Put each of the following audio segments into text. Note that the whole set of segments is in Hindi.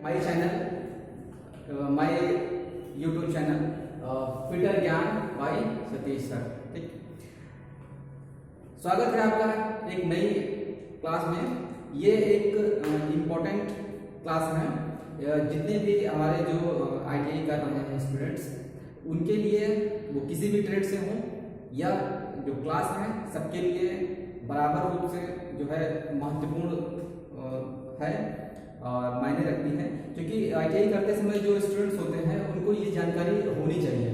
My channel, my YouTube channel fitter ज्ञान बाय सतीश सर। ठीक, स्वागत है आपका एक नई क्लास में। ये एक इम्पोर्टेंट क्लास है। जितने भी हमारे जो आईटीआई कर रहे हैं स्टूडेंट्स, उनके लिए वो किसी भी ट्रेड से हों या जो क्लास है सबके लिए बराबर रूप से जो है महत्वपूर्ण है और मायने रखती है। क्योंकि आईटीआई करते समय जो स्टूडेंट्स होते हैं उनको ये जानकारी होनी चाहिए,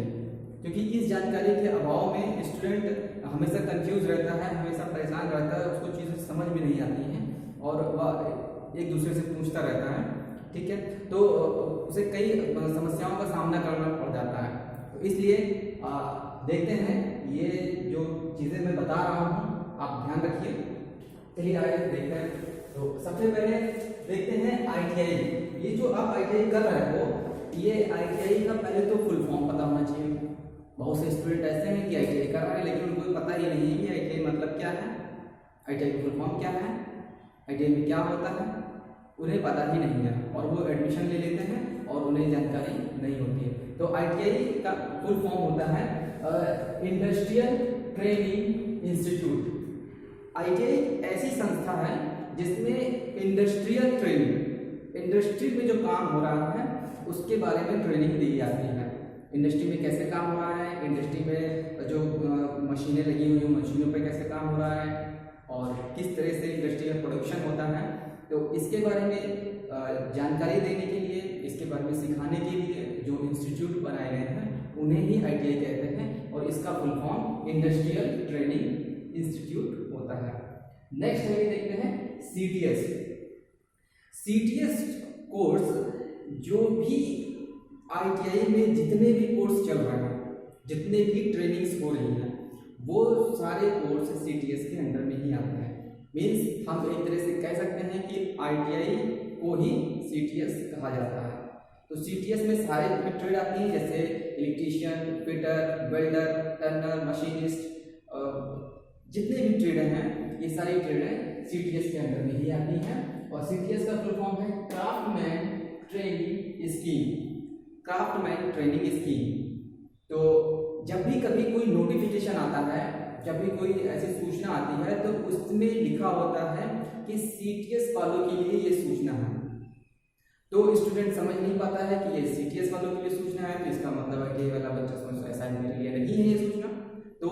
क्योंकि इस जानकारी के अभाव में स्टूडेंट हमेशा कंफ्यूज रहता है, हमेशा परेशान रहता है, उसको चीज़ें समझ में नहीं आती हैं और वह एक दूसरे से पूछता रहता है। ठीक है, तो उसे कई समस्याओं का सामना करना पड़ जाता है। तो इसलिए देखते हैं ये जो चीज़ें मैं बता रहा हूँ आप ध्यान रखिए। चलिए आगे देखते हैं। तो सबसे पहले देखते हैं आईटीआई। ये जो आप आईटीआई कर रहे हो, ये आईटीआई का पहले तो फुल फॉर्म पता होना चाहिए। बहुत से स्टूडेंट ऐसे हैं कि आईटीआई कर रहे हैं लेकिन उनको पता ही नहीं है कि आईटीआई मतलब क्या है, आईटीआई का फुल फॉर्म क्या है, आईटीआई में क्या होता है, उन्हें पता ही नहीं है और वो एडमिशन ले लेते हैं और उन्हें जानकारी नहीं होती है। तो आईटीआई का फुल फॉर्म होता है इंडस्ट्रियल ट्रेनिंग इंस्टीट्यूट। आईटीआई ऐसी संस्था है जिसमें इंडस्ट्रियल ट्रेनिंग, इंडस्ट्री में जो काम हो रहा है उसके बारे में ट्रेनिंग दी जाती है। इंडस्ट्री में कैसे काम हो रहा है, इंडस्ट्री में जो मशीनें लगी हुई हैं मशीनों पे कैसे काम हो रहा है और किस तरह से इंडस्ट्री में प्रोडक्शन होता है, तो इसके बारे में जानकारी देने के लिए, इसके बारे में सिखाने के लिए जो इंस्टीट्यूट बनाए गए हैं उन्हें ही आईटीआई कहते हैं और इसका full form industrial training institute होता है। नेक्स्ट आइए देखते हैं सीटीएस। सीटीएस कोर्स जो भी आईटीआई में जितने भी कोर्स चल रहे हैं, जितने भी ट्रेनिंग्स हो रही हैं, वो सारे कोर्स सीटीएस के अंडर में ही आते हैं। मीन्स हम एक तरह से कह सकते हैं कि आईटीआई को ही सीटीएस कहा जाता है। तो सीटीएस में सारे ट्रेड आती हैं, जैसे electrician, fitter, welder, Turner, machinist, जितने भी ट्रेड हैं ये सारी ट्रेडें सीटीएस के अंडर में ही आती हैं। और सीटीएस का फुल फॉर्म है craftsman training scheme. Craftsman training scheme. तो जब भी कभी कोई नोटिफिकेशन आता है, जब भी कोई ऐसी सूचना आती है तो उसमें लिखा होता है कि सीटीएस वालों के लिए ये सूचना है। तो स्टूडेंट समझ नहीं पाता है कि ये सीटीएस वालों के लिए सूचना है, तो इसका मतलब है कि वाला बच्चा समझ ऐसा है मेरे लिए नहीं है ये सूचना। तो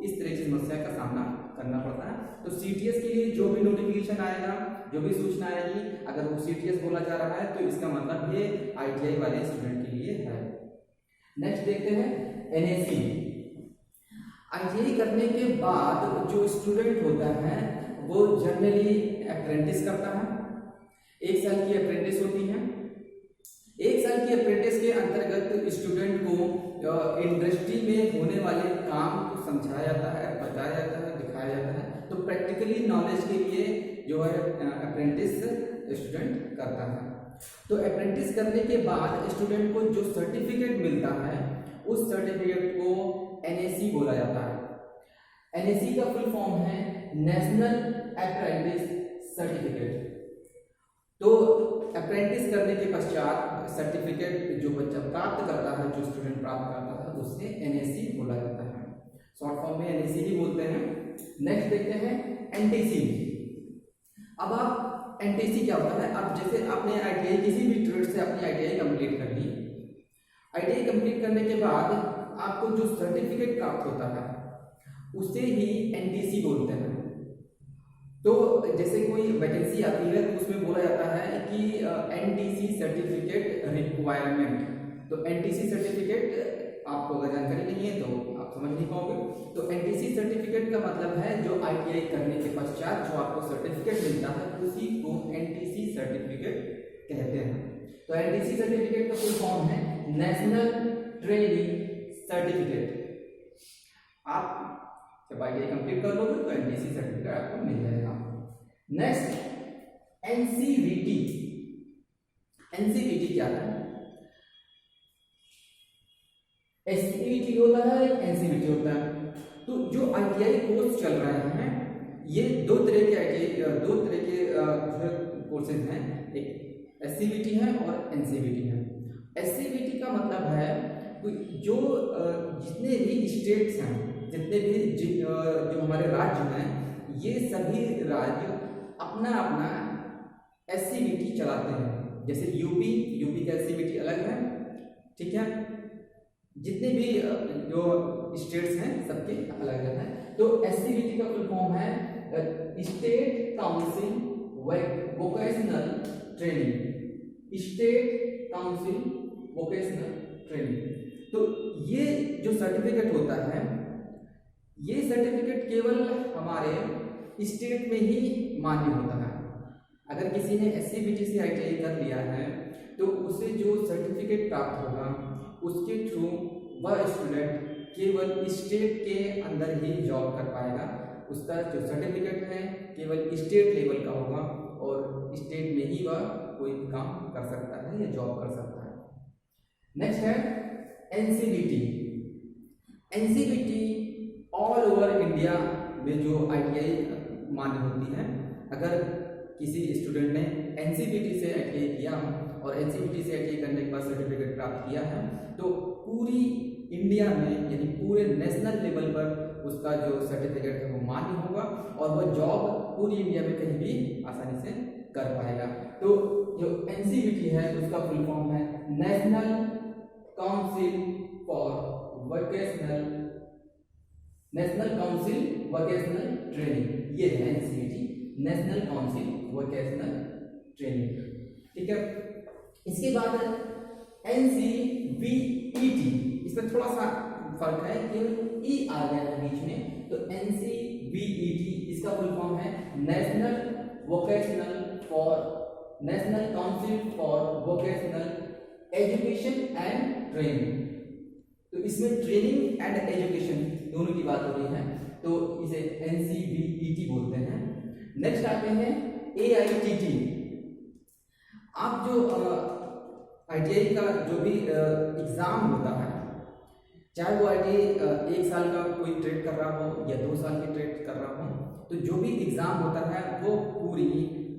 इस तरह की समस्या का सामना करना पड़ता है। तो सीटीएस के लिए जो भी नोटिफिकेशन आएगा, जो भी सूचना आएगी, अगर वो सीटीएस बोला जा रहा है तो इसका मतलब ये आईटीआई वाले स्टूडेंट के लिए है। नेक्स्ट देखते हैं एनएसी। आईटीआई करने के बाद जो स्टूडेंट होता है वो जनरली अप्रेंटिस करता है। 1 साल की अप्रेंटिस होती है। 1 साल की अप्रेंटिस के अंतर्गत स्टूडेंट को इंडस्ट्री में होने वाले काम को समझाया जाता है, बताया जाता है, दिखाया जाता है। तो प्रैक्टिकली नॉलेज के लिए जो है अप्रेंटिस स्टूडेंट करता है। तो अप्रेंटिस करने के बाद स्टूडेंट को जो सर्टिफिकेट मिलता है उस सर्टिफिकेट को एनएसी बोला जाता है। एनएसी का फुल फॉर्म है नेशनल अप्रेंटिस सर्टिफिकेट। तो अप्रेंटिस करने के पश्चात सर्टिफिकेट जो बच्चा प्राप्त करता है, जो स्टूडेंट प्राप्त करता है, उसे एनएसी बोला जाता है। शॉर्ट फॉर्म में एनएसी ही बोलते हैं। नेक्स्ट देखते हैं एनटीसी। अब आप एनटीसी क्या होता है? अब जैसे आपने आईटीआई किसी भी ट्रेड से अपनी आईटीआई कंप्लीट कर ली, आईटीआई कंप्लीट करने के बाद आपको जो सर्टिफिकेट प्राप्त होता है उसे ही एनटीसी बोलते हैं। तो जैसे कोई वैकेंसी आती है तो उसमें बोला जाता है कि एनटीसी सर्टिफिकेट रिक्वायरमेंट। तो एनटीसी सर्टिफिकेट आपको अगर जानकारी नहीं है तो आप समझ नहीं पाओगे। तो एनटीसी सर्टिफिकेट का मतलब है जो आईटीआई करने के पश्चात जो आपको सर्टिफिकेट मिलता है उसी को एनटीसी सर्टिफिकेट कहते हैं। तो एनटीसी सर्टिफिकेट का फुल फॉर्म है नेशनल ट्रेनिंग सर्टिफिकेट। आप जब आईटीआई कंप्लीट कर लोगे तो एनटीसी सर्टिफिकेट आपको मिल जाएगा। Next NCVT. एनसीवीटी क्या है? एससीवीटी होता है, एनसीवीटी होता है। तो जो आईटीआई कोर्स चल रहे हैं ये दो तरह के कोर्सेज हैं। एक SCVT है और NCVT है। SCVT का मतलब है जो जितने भी स्टेट्स हैं, जितने भी जो हमारे राज्य हैं, ये सभी राज्य अपना अपना SCVT चलाते हैं। जैसे यूपी का SCVT अलग है, ठीक है। जितने भी जो स्टेट्स हैं सबके अलग अलग हैं। तो SCVT का फुल फॉर्म है state council vocational training, state council vocational training. तो ये जो सर्टिफिकेट होता है, ये सर्टिफिकेट केवल हमारे स्टेट में ही मान्य होता है। अगर किसी ने SCVT से ITI कर लिया है तो उसे जो सर्टिफिकेट प्राप्त होगा उसके थ्रू वह स्टूडेंट केवल स्टेट के अंदर ही जॉब कर पाएगा। उसका जो सर्टिफिकेट है केवल स्टेट लेवल का होगा और स्टेट में ही वह कोई काम कर सकता है या जॉब कर सकता है। नेक्स्ट है NCVT। NCVT all over India में जो ITI मान्य होती है। अगर किसी स्टूडेंट ने NCVT से ITI किया और NCVT से ITI करने के बाद सर्टिफिकेट प्राप्त किया है तो पूरी इंडिया में यानी पूरे नेशनल लेवल पर उसका जो सर्टिफिकेट है वो मान्य होगा और वह जॉब पूरी इंडिया में कहीं भी आसानी से कर पाएगा। तो जो NCVT है उसका फुल फॉर्म है national council for vocational training. ये है NCVT, national council vocational training, ठीक है। इसके बाद NCVET, इसमें थोड़ा सा फर्क है, केवल ई आ गया है बीच में। तो NCVET इसका फुल फॉर्म है national council for vocational education and training. तो इसमें ट्रेनिंग एंड एजुकेशन दोनों की बात हो रही है, तो इसे NCVET बोलते हैं। नेक्स्ट आते हैं AITT। आप जो ITI का जो भी एग्जाम होता है, चाहे वो ITI 1 साल का कोई ट्रेड कर रहा हो या 2 साल की ट्रेड कर रहा हो, तो जो भी एग्जाम होता है वो पूरी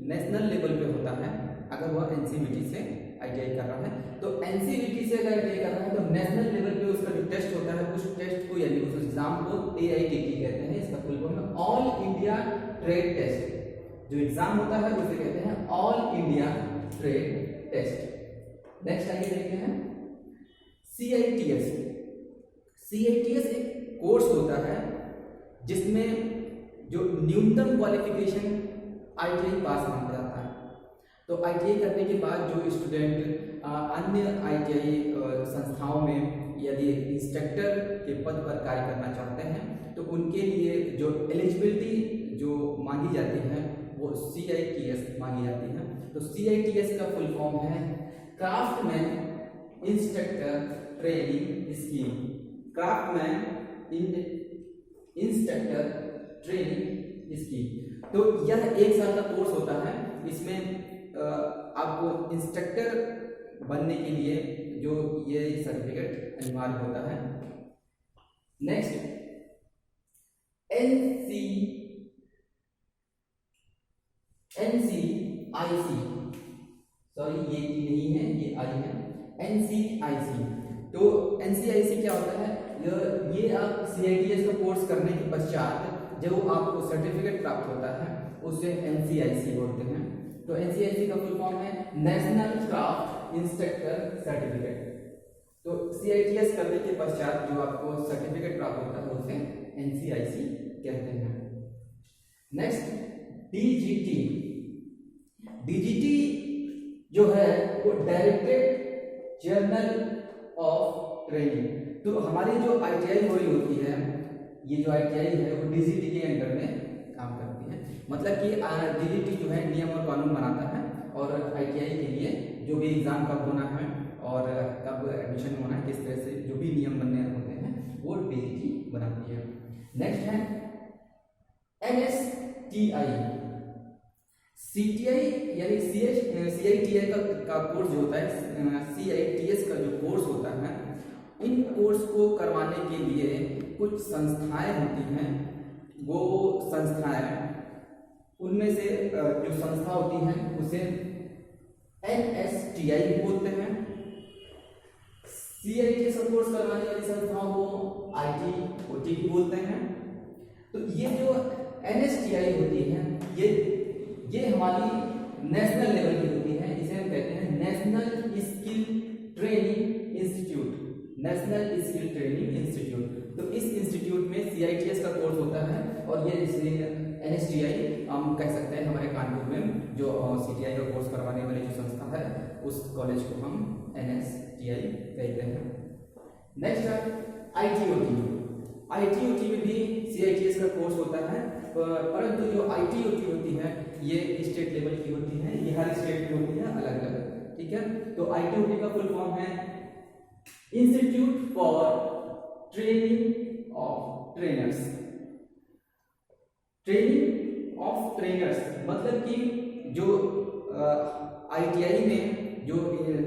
नेशनल लेवल पे होता है। अगर वह NCVT से ITI कर रहा है तो NCVT से अगर ITI कर रहा है तो नेशनल लेवल पे उसका जो टेस्ट होता है उस टेस्ट को यानी उस एग्जाम को AITT कहते हैं। इसका फुल फॉर्म है ऑल इंडिया ट्रेड टेस्ट। जो एग्जाम होता है उसे कहते हैं all India trade test. Next आगे देखते हैं CITS। CITS एक कोर्स होता है जिसमें जो न्यूनतम क्वालिफिकेशन ITI पास माना जाता है। तो ITI करने के बाद जो स्टूडेंट अन्य ITI संस्थाओं में यदि इंस्ट्रक्टर के पद पर कार्य करना चाहते हैं तो उनके लिए जो एलिजिबिलिटी जो मांगी जाती है वो CITS मांगी जाती है। तो CITS का फुल फॉर्म है craftsman instructor training scheme. Craftsman instructor training scheme. तो यह 1 साल का कोर्स होता है। इसमें आपको इंस्ट्रक्टर बनने के लिए जो ये सर्टिफिकेट अनिवार्य होता है। नेक्स्ट NCIC, सॉरी ये की नहीं है, ये आई है NCIC। तो NCIC क्या होता है? ये आप CITS का कोर्स करने के पश्चात जो आपको सर्टिफिकेट प्राप्त होता है उसे NCIC बोलते हैं। तो NCIC का फुल फॉर्म है नेशनल क्राफ्ट इंस्ट्रक्टर सर्टिफिकेट। तो CITS करने के पश्चात जो आपको सर्टिफिकेट प्राप्त होता है उसे NCIC कहते हैं। Next DGT। DGT जो है वो डायरेक्टेड जर्नल ऑफ ट्रेनिंग। तो हमारी जो ITI हुई होती है, ये जो ITI है वो DGT के अंडर में काम करती है। मतलब कि DGT जो है नियम और कानून बनाता है और ITI के लिए जो भी एग्जाम कब होना है और कब एडमिशन होना है, किस तरह से जो भी नियम बनने होते हैं वो DGT बनाती है। नेक्स्ट है NSTI। CTI यानी CITI का कोर्स जो होता है, CITS का जो कोर्स होता है, इन कोर्स को करवाने के लिए कुछ संस्थाएं होती हैं। वो संस्थाएं, उनमें से जो संस्था होती है उसे NSTI भी बोलते हैं। CITS का कोर्स करवाने वाली संस्थाओं को ITOT भी बोलते हैं। तो ये जो NSTI होती है ये हमारी नेशनल लेवल की होती है। इसे हम कहते हैं national skill training institute, national skill training institute. तो इस इंस्टीट्यूट में CITS का कोर्स होता है और ये NSTI हम कह सकते हैं हमारे कानपुर में जो CTI का कोर्स करवाने वाली जो संस्था है उस कॉलेज को हम NSTI कहते हैं। नेक्स्ट है ITOT में भी CITS का कोर्स होता है, परंतु जो ITOT होती है ये स्टेट लेवल की होती है, ये हर स्टेट की होती है अलग अलग, ठीक है। तो ITOT का फुल फॉर्म है institute for training of trainers. Training of trainers मतलब कि जो ITI में जो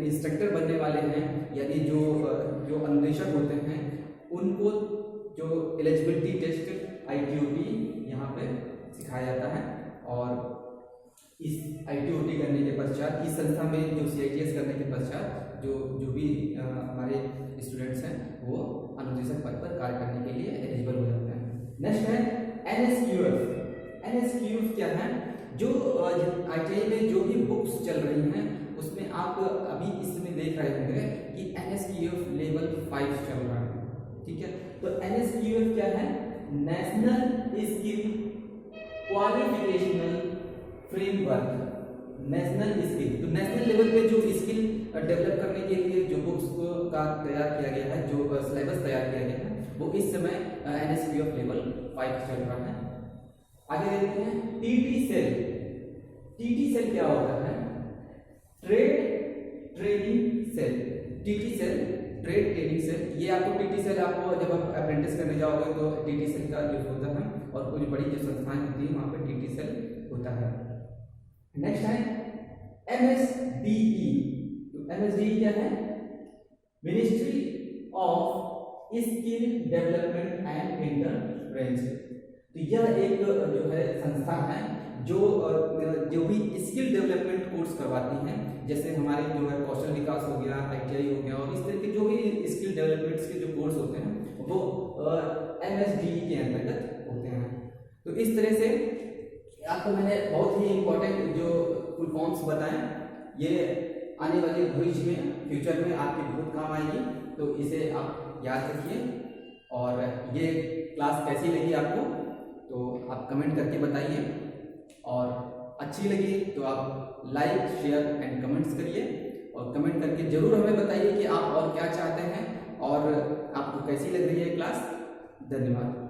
इंस्ट्रक्टर बनने वाले हैं यानी जो अनुदेशक होते हैं उनको जो एलिजिबिलिटी टेस्ट ITOT यहाँ पे सिखाया जाता है। और इस ITOT करने के पश्चात इस संस्था में जो CITS करने के पश्चात जो भी हमारे स्टूडेंट्स हैं वो अनुदेशक पद पर कार्य करने के लिए एलिजिबल हो जाते हैं। नेक्स्ट है NSQF। NSQF क्या है? जो ITI में जो भी बुक्स चल रही हैं उसमें आप अभी इसमें देख रहे होंगे कि NSQF लेवल 5 चल रहा है, ठीक है। तो NSQF क्या है? National skill qualificational framework, national skill. तो नेशनल लेवल पे जो स्किल डेवलप करने के लिए जो बुक्स का तैयार किया गया है, जो सिलेबस तैयार किया गया है वो इस समय NSQF लेवल 5 चल रहा है। आगे देखते हैं TT सेल। TT सेल क्या होता है? Trade training cell. TT cell trade training cell. ये आपको TT सेल आपको जब आप अप्रेंटिस करने जाओगे तो TT सेल का यूज होता है और कुछ बड़ी जो संस्थाएं होती हैं वहां पे TT सेल होता है। नेक्स्ट है MSDE। तो MSDE क्या है? Ministry of skill development and entrepreneurship. तो यह एक जो है संस्था है जो भी स्किल डेवलपमेंट कोर्स करवाती हैं, जैसे हमारे जो है कौशल विकास हो गया, ITI हो गया और इस तरह के जो भी स्किल डेवलपमेंट्स के जो कोर्स होते हैं वो MSDE के अंतर्गत होते हैं। तो इस तरह से आपको मैंने बहुत ही इम्पोर्टेंट जो फुल फॉर्म्स बताएं, ये आने वाले भविष्य में फ्यूचर में आपके बहुत काम आएगी, तो इसे आप याद रखिए। और ये क्लास कैसी लगी आपको तो आप कमेंट करके बताइए, और अच्छी लगी तो आप लाइक शेयर एंड कमेंट्स करिए, और कमेंट करके जरूर हमें बताइए कि आप और क्या चाहते हैं और आपको कैसी लग रही है क्लास। धन्यवाद।